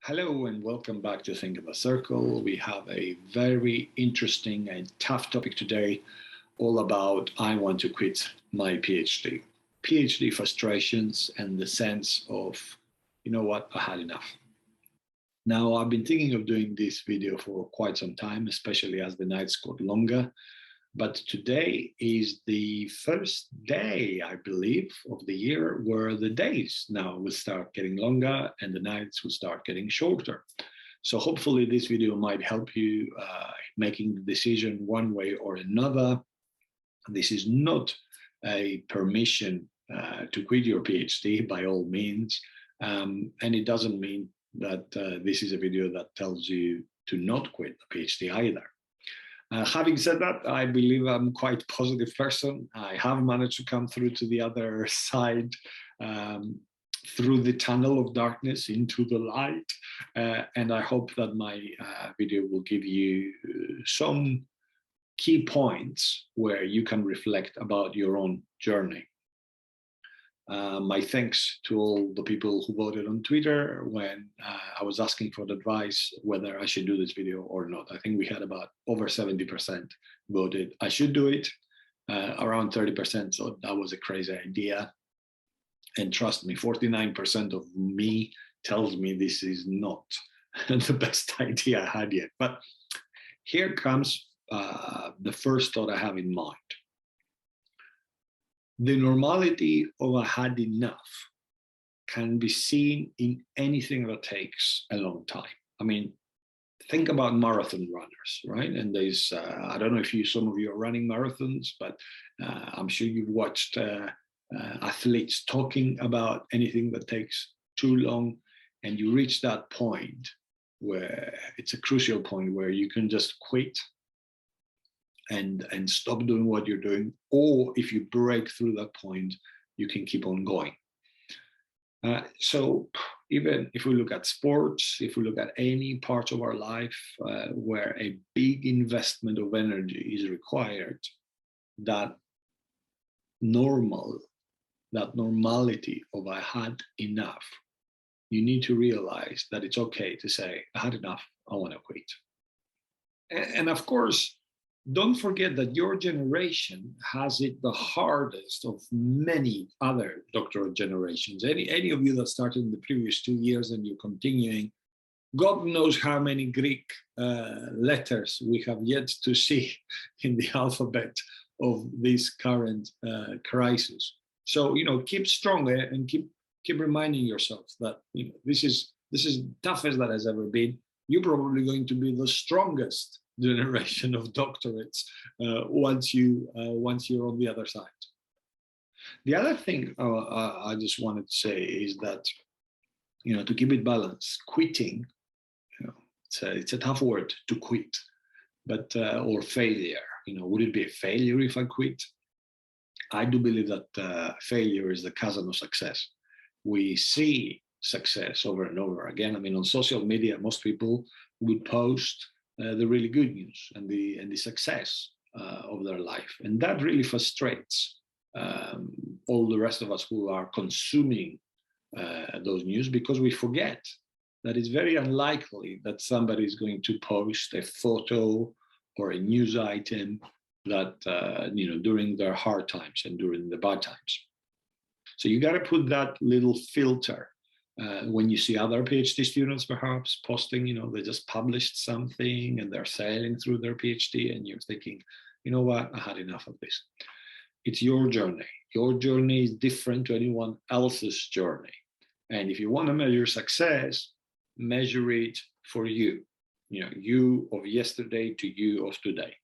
Hello and welcome back to Think of a Circle. We have a very interesting and tough topic today, all about I want to quit my PhD. PhD frustrations and the sense of, you know what, I had enough. Now, I've been thinking of doing this video for quite some time, especially as the nights got longer. But today is the first day, I believe, of the year where the days now will start getting longer and the nights will start getting shorter. So hopefully this video might help you making the decision one way or another. This is not a permission to quit your PhD by all means. And it doesn't mean that this is a video that tells you to not quit the PhD either. Having said that, I believe I'm quite a positive person. I have managed to come through to the other side, through the tunnel of darkness into the light. And I hope that my video will give you some key points where you can reflect about your own journey. My thanks to all the people who voted on Twitter when I was asking for advice whether I should do this video or not. I think we had about over 70% voted I should do it, around 30%, so that was a crazy idea. And trust me, 49% of me tells me this is not the best idea I had yet. But here comes the first thought I have in mind. The normality of I had enough can be seen in anything that takes a long time. I mean, think about marathon runners, right? And there's, I don't know if some of you are running marathons, but I'm sure you've watched athletes talking about anything that takes too long, and you reach that point where it's a crucial point where you can just quit and stop doing what you're doing, or if you break through that point, you can keep on going. So even if we look at sports, if we look at any part of our life where a big investment of energy is required, that normality of I had enough, you need to realize that it's okay to say, I had enough, I want to quit. And of course, don't forget that your generation has it the hardest of many other doctoral generations. Any of you that started in the previous 2 years and you're continuing, God knows how many Greek letters we have yet to see in the alphabet of this current crisis. So, keep strong and keep reminding yourself that, this is toughest that has ever been. You're probably going to be the strongest generation of doctorates once you're on the other side. The other thing I just wanted to say is that, to keep it balanced, quitting, it's a tough word to quit, but or failure. Would it be a failure if I quit? I do believe that failure is the cousin of success. We see success over and over again. I mean, on social media, most people would post the really good news and the success of their life, and that really frustrates all the rest of us who are consuming those news, because we forget that it's very unlikely that somebody is going to post a photo or a news item that during their hard times and during the bad times. So you got to put that little filter. When you see other PhD students perhaps posting, they just published something and they're sailing through their PhD, and you're thinking, you know what, I had enough of this. It's your journey. Your journey is different to anyone else's journey. And if you want to measure success, measure it for you. You of yesterday to you of today.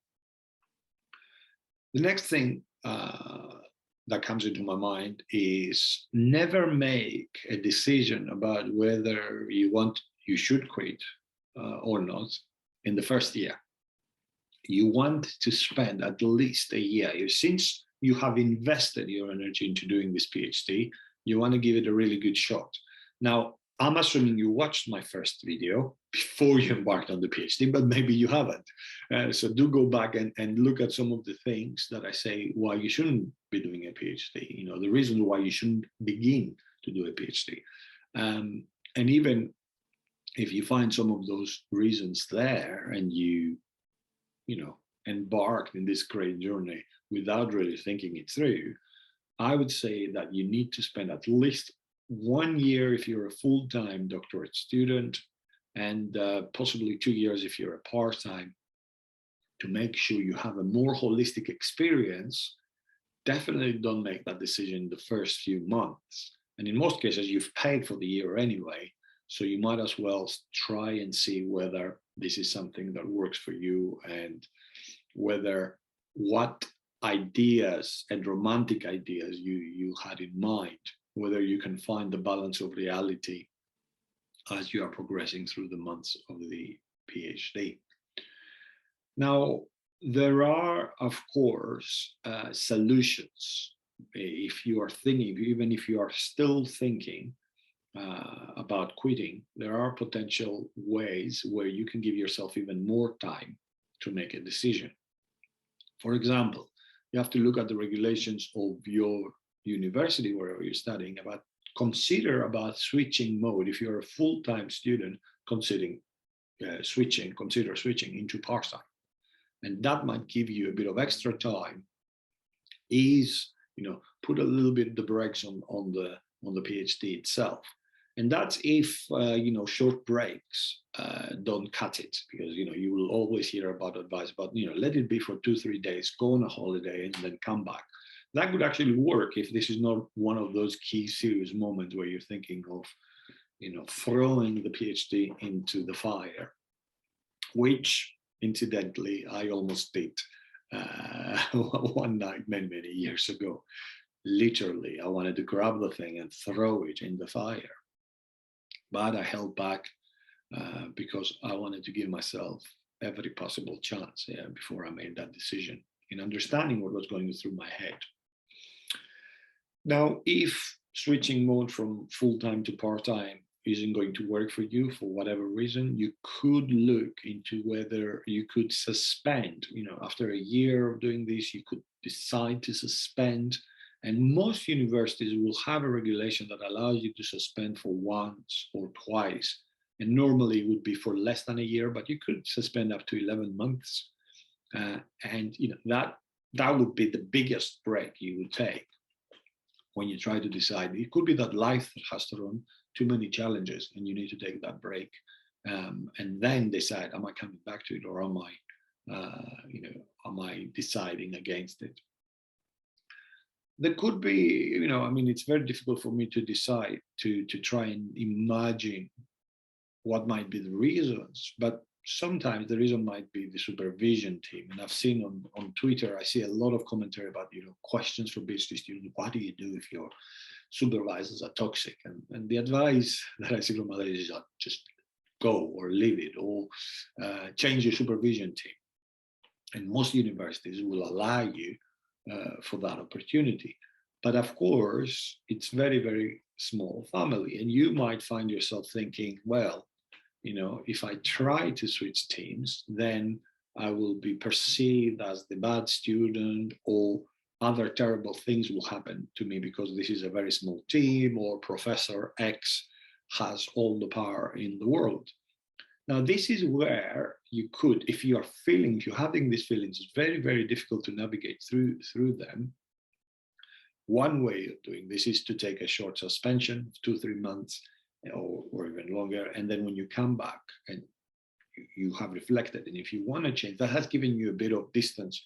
The next thing that comes into my mind is never make a decision about whether you should quit or not in the first year. You want to spend at least a year. Since you have invested your energy into doing this PhD, you want to give it a really good shot. Now, I'm assuming you watched my first video before you embarked on the PhD, but maybe you haven't. So do go back and look at some of the things that I say why you shouldn't be doing a PhD, the reasons why you shouldn't begin to do a PhD. And even if you find some of those reasons there and embarked in this great journey without really thinking it through, I would say that you need to spend at least 1 year if you're a full-time doctorate student, and possibly 2 years if you're a part-time, to make sure you have a more holistic experience. Definitely don't make that decision the first few months. And in most cases, you've paid for the year anyway, so you might as well try and see whether this is something that works for you, and whether what ideas and romantic ideas you had in mind, whether you can find the balance of reality as you are progressing through the months of the PhD. Now, there are, of course, solutions. If you are thinking, even if you are still thinking about quitting, there are potential ways where you can give yourself even more time to make a decision. For example, you have to look at the regulations of your university, wherever you're studying, consider about switching mode. If you're a full-time student, consider switching into part-time. And that might give you a bit of extra time. Put a little bit the brakes on the PhD itself. And that's if short breaks don't cut it, because you will always hear about advice about let it be for 2-3 days, go on a holiday and then come back. That could actually work if this is not one of those key serious moments where you're thinking of throwing the PhD into the fire, which incidentally I almost did one night many years ago. Literally, I wanted to grab the thing and throw it in the fire, but I held back because I wanted to give myself every possible chance before I made that decision, in understanding what was going through my head. Now, if switching mode from full-time to part-time isn't going to work for you for whatever reason, you could look into whether you could suspend. After a year of doing this, you could decide to suspend. And most universities will have a regulation that allows you to suspend for once or twice. And normally it would be for less than a year, but you could suspend up to 11 months. And that would be the biggest break you would take when you try to decide. It could be that life has thrown too many challenges and you need to take that break, and then decide, am I coming back to it, or am I deciding against it? There could be, it's very difficult for me to decide, to try and imagine what might be the reasons, but sometimes the reason might be the supervision team. And I've seen on Twitter, I see a lot of commentary about, questions for PhD students. What do you do if your supervisors are toxic? And the advice that I see from others is just go or leave it, or change your supervision team. And most universities will allow you for that opportunity. But of course, it's very, very small family. And you might find yourself thinking, well, if I try to switch teams, then I will be perceived as the bad student, or other terrible things will happen to me because this is a very small team, or Professor X has all the power in the world. Now, this is where you could, if you're having these feelings, it's very, very difficult to navigate through them. One way of doing this is to take a short suspension of 2-3 months, or even longer. And then when you come back and you have reflected, and if you want to change, that has given you a bit of distance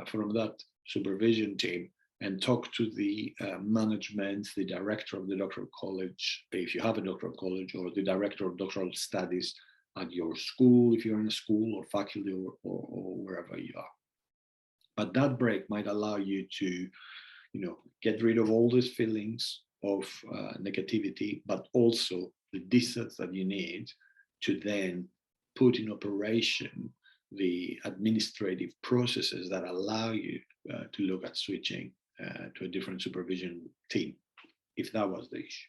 from that supervision team, and talk to the management, the director of the doctoral college, if you have a doctoral college, or the director of doctoral studies at your school, if you're in a school, or faculty, or wherever you are. But that break might allow you to, get rid of all these feelings of negativity, but also the distance that you need to then put in operation the administrative processes that allow you to look at switching to a different supervision team, if that was the issue.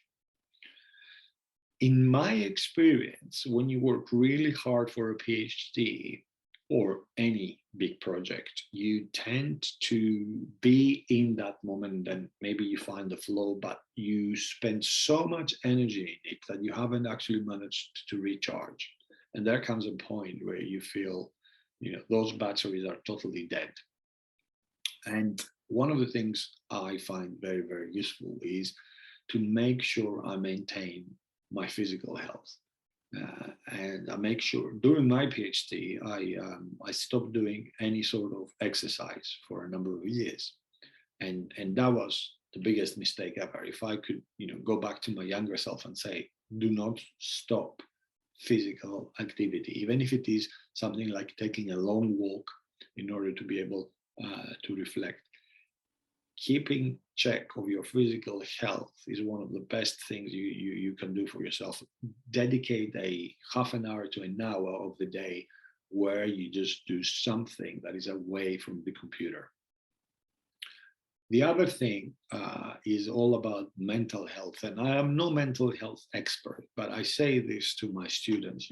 In my experience, when you work really hard for a PhD, or any big project, you tend to be in that moment, and maybe you find the flow, but you spend so much energy in it that you haven't actually managed to recharge. And there comes a point where you feel, those batteries are totally dead. And one of the things I find very, very useful is to make sure I maintain my physical health. And I make sure during my PhD, I stopped doing any sort of exercise for a number of years, and that was the biggest mistake ever. If I could, go back to my younger self and say, do not stop physical activity, even if it is something like taking a long walk in order to be able to reflect. Keeping check of your physical health is one of the best things you can do for yourself. Dedicate a half an hour to an hour of the day where you just do something that is away from the computer. The other thing is all about mental health. And I am no mental health expert, but I say this to my students,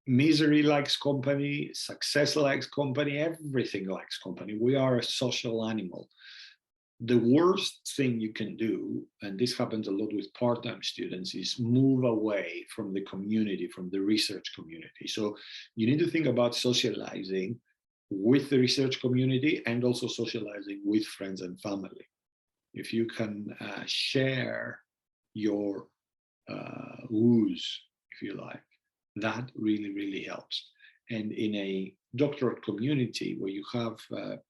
misery likes company, success likes company, everything likes company. We are a social animal. The worst thing you can do, and this happens a lot with part-time students, is move away from the community, from the research community. So you need to think about socializing with the research community and also socializing with friends and family. If you can share your woes, if you like, that really, really helps. And in a doctoral community where you have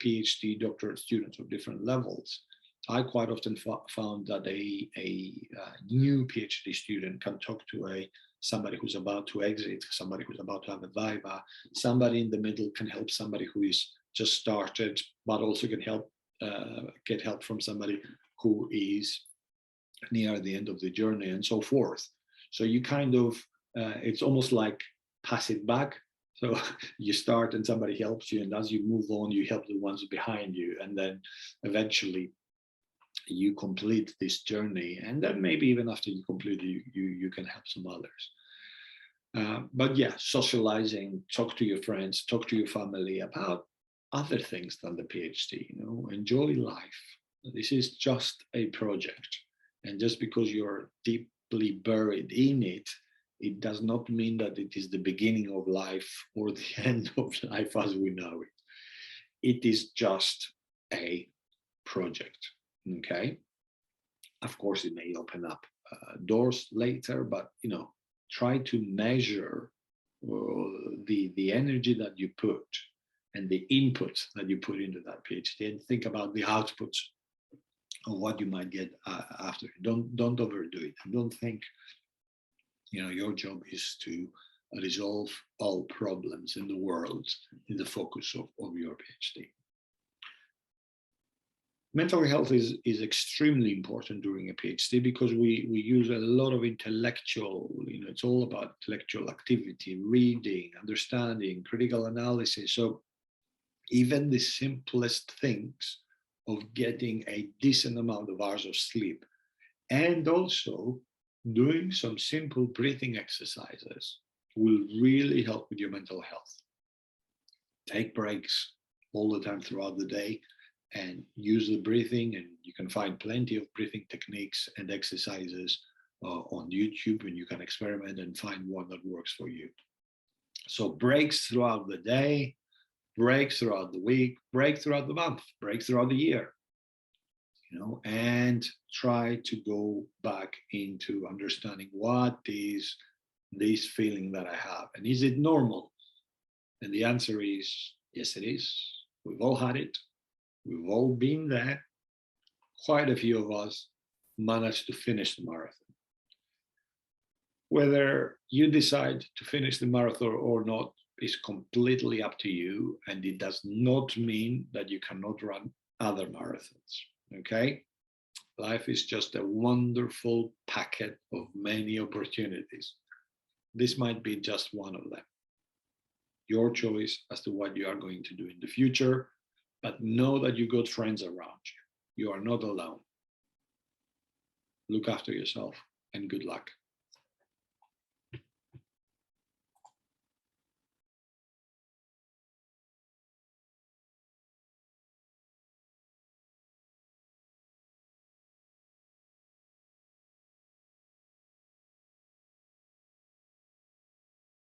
PhD doctoral students of different levels, I quite often found that a new PhD student can talk to somebody who's about to exit, somebody who's about to have a viva, somebody in the middle can help somebody who is just started, but also can help get help from somebody who is near the end of the journey, and so forth. So you kind of, it's almost like pass it back. So you start and somebody helps you, and as you move on, you help the ones behind you, and then eventually you complete this journey. And then maybe even after you complete it, you can help some others. But yeah, socializing, talk to your friends, talk to your family about other things than the PhD, enjoy life. This is just a project. And just because you're deeply buried in it, it does not mean that it is the beginning of life or the end of life as we know it. It is just a project, okay? Of course, it may open up doors later, but, try to measure the energy that you put and the input that you put into that PhD, and think about the outputs of what you might get after. Don't overdo it, and don't think your job is to resolve all problems in the world in the focus of your PhD. Mental health is extremely important during a PhD because we use a lot of intellectual, it's all about intellectual activity, reading, understanding, critical analysis. So even the simplest things of getting a decent amount of hours of sleep, and also doing some simple breathing exercises, will really help with your mental health. Take breaks all the time throughout the day and use the breathing, and you can find plenty of breathing techniques and exercises on YouTube, and you can experiment and find one that works for you. So breaks throughout the day, breaks throughout the week, break throughout the month, break throughout the year. And try to go back into understanding what is this feeling that I have, and is it normal? And the answer is yes, it is. We've all had it. We've all been there. Quite a few of us managed to finish the marathon. Whether you decide to finish the marathon or not is completely up to you, and it does not mean that you cannot run other marathons. Okay? Life is just a wonderful packet of many opportunities. This might be just one of them. Your choice as to what you are going to do in the future, but know that you got friends around you. You are not alone. Look after yourself, and good luck.